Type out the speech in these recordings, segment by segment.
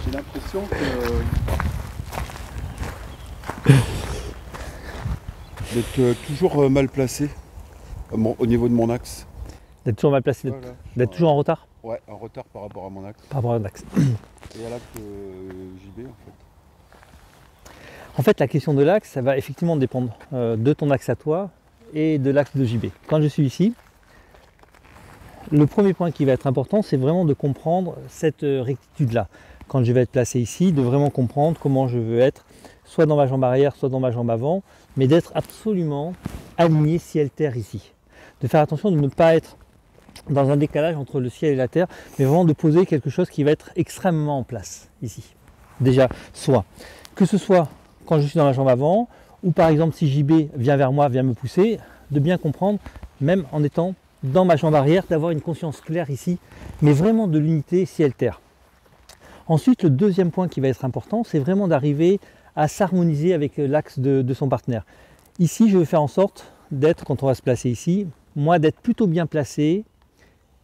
J'ai l'impression d'être toujours mal placé au niveau de mon axe. D'être toujours mal placé, Voilà, d'être toujours en retard Ouais, en retard par rapport à mon axe. par rapport à l'axe. Et à l'axe JB en fait. En fait, la question de l'axe, ça va effectivement dépendre de ton axe à toi et de l'axe de JB. Quand je suis ici, le premier point qui va être important, c'est vraiment de comprendre cette rectitude-là. Quand je vais être placé ici, de vraiment comprendre comment je veux être, soit dans ma jambe arrière, soit dans ma jambe avant, mais d'être absolument aligné ciel-terre ici. De faire attention de ne pas être dans un décalage entre le ciel et la terre, mais vraiment de poser quelque chose qui va être extrêmement en place ici. Déjà, que ce soit quand je suis dans la jambe avant, ou par exemple si JB vient vers moi, vient me pousser, de bien comprendre, même en étant dans ma jambe arrière, d'avoir une conscience claire ici, mais vraiment de l'unité ciel-terre. Ensuite, le deuxième point qui va être important, c'est vraiment d'arriver à s'harmoniser avec l'axe de son partenaire. Ici, je vais faire en sorte d'être, quand on va se placer ici, moi d'être plutôt bien placé,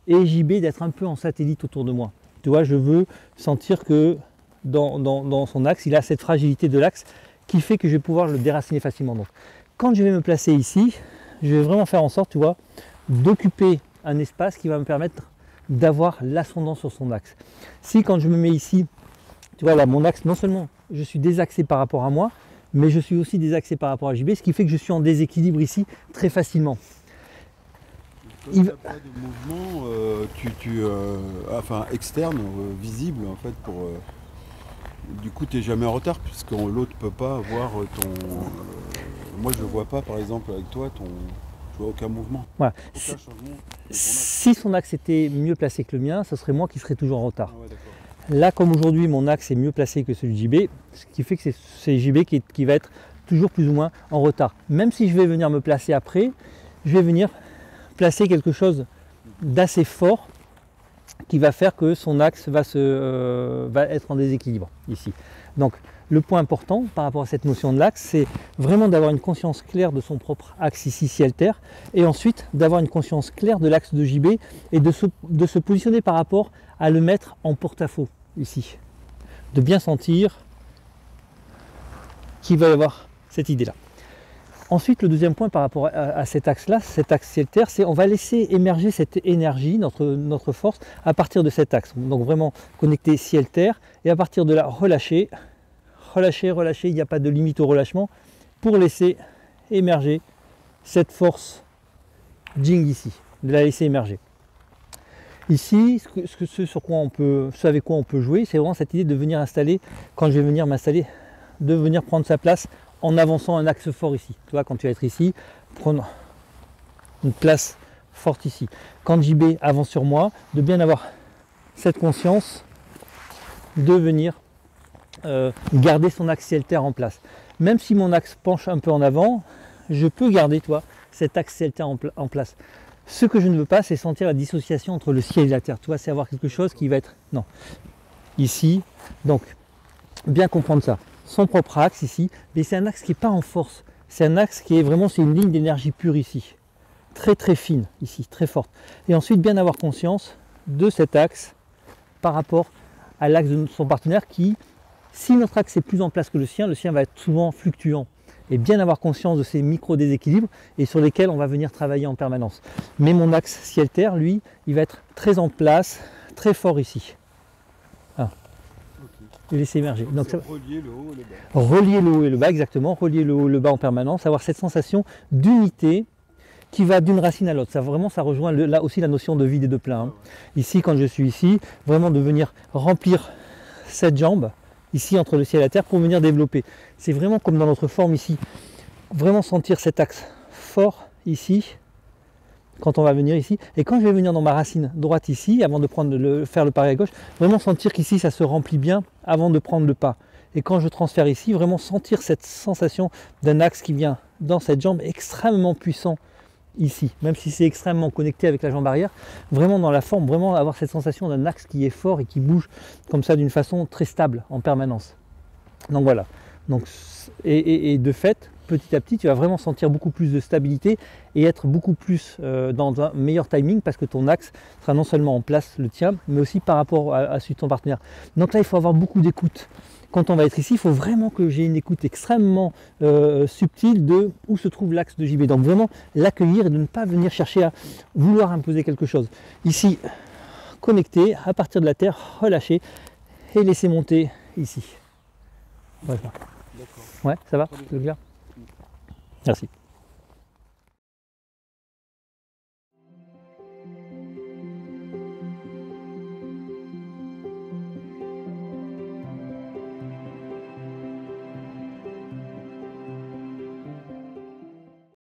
et JB d'être un peu en satellite autour de moi. Tu vois, je veux sentir que dans son axe, il a cette fragilité de l'axe qui fait que je vais pouvoir le déraciner facilement. Donc, quand je vais me placer ici, je vais vraiment faire en sorte, tu vois, d'occuper un espace qui va me permettre d'avoir l'ascendant sur son axe. Si quand je me mets ici, tu vois là, mon axe, non seulement je suis désaxé par rapport à moi, mais je suis aussi désaxé par rapport à JB, ce qui fait que je suis en déséquilibre ici très facilement. Il n'y a pas de mouvement enfin, externe, visible en fait pour. Du coup, tu n'es jamais en retard puisque l'autre ne peut pas avoir ton. Moi, je ne vois pas, par exemple, avec toi, je vois aucun mouvement. Voilà. Aucun changement de ton axe. Si son axe était mieux placé que le mien, ce serait moi qui serais toujours en retard. Ah ouais, d'accord. Là, comme aujourd'hui, mon axe est mieux placé que celui de JB, ce qui fait que c'est JB qui va être toujours plus ou moins en retard. Même si je vais venir me placer après, je vais venir placer quelque chose d'assez fort qui va faire que son axe va être en déséquilibre ici. Donc le point important par rapport à cette notion de l'axe, c'est vraiment d'avoir une conscience claire de son propre axe ici ciel-terre, et ensuite d'avoir une conscience claire de l'axe de JB et de se positionner par rapport à le mettre en porte-à-faux ici. De bien sentir qu'il va y avoir cette idée-là. Ensuite, le deuxième point par rapport à cet axe-là, cet axe ciel-terre, c'est on va laisser émerger cette énergie, notre force, à partir de cet axe. Donc vraiment connecter ciel-terre, et à partir de là, relâcher, il n'y a pas de limite au relâchement, pour laisser émerger cette force Jing ici, de la laisser émerger. Ici, ce avec quoi on peut jouer, c'est vraiment cette idée de venir installer, quand je vais venir m'installer, de venir prendre sa place en avançant un axe fort ici. Tu vois, quand tu vas être ici, prendre une place forte ici. Quand JB avance sur moi, de bien avoir cette conscience de venir garder son axe ciel-terre en place. Même si mon axe penche un peu en avant, je peux garder, toi, cet axe ciel-terre en place. Ce que je ne veux pas, c'est sentir la dissociation entre le ciel et la terre. Tu vois, c'est avoir quelque chose qui va être... Non. Ici, donc, bien comprendre ça. Son propre axe ici, mais c'est un axe qui n'est pas en force. C'est un axe qui est vraiment, c'est une ligne d'énergie pure ici. Très très fine ici, très forte. Et ensuite, bien avoir conscience de cet axe par rapport à l'axe de son partenaire qui, si notre axe est plus en place que le sien va être souvent fluctuant. Et bien avoir conscience de ces micro-déséquilibres et sur lesquels on va venir travailler en permanence. Mais mon axe ciel-terre, lui, il va être très en place, très fort ici. Et laisser émerger. Donc ça, relier le haut et le bas. Relier le haut et le bas, exactement. Relier le haut et le bas en permanence. Avoir cette sensation d'unité qui va d'une racine à l'autre. Ça rejoint là aussi la notion de vide et de plein. Hein. Ici, quand je suis ici, vraiment de venir remplir cette jambe, ici entre le ciel et la terre, pour venir développer. C'est vraiment comme dans notre forme ici. Vraiment sentir cet axe fort ici, quand on va venir ici, et quand je vais venir dans ma racine droite ici, avant de faire le pari à gauche, vraiment sentir qu'ici ça se remplit bien avant de prendre le pas. Et quand je transfère ici, vraiment sentir cette sensation d'un axe qui vient dans cette jambe extrêmement puissant ici, même si c'est extrêmement connecté avec la jambe arrière, vraiment dans la forme, vraiment avoir cette sensation d'un axe qui est fort et qui bouge comme ça d'une façon très stable en permanence. Donc voilà, Donc, et de fait, petit à petit, tu vas vraiment sentir beaucoup plus de stabilité et être beaucoup plus dans un meilleur timing parce que ton axe sera non seulement en place, le tien, mais aussi par rapport à celui de ton partenaire. Donc là, il faut avoir beaucoup d'écoute. Quand on va être ici, il faut vraiment que j'ai une écoute extrêmement subtile de où se trouve l'axe de JB. Donc vraiment l'accueillir et de ne pas venir chercher à vouloir imposer quelque chose. Ici, connecter à partir de la terre, relâcher et laisser monter ici. Voilà. D'accord. Ouais, ça va? C'est clair? Merci.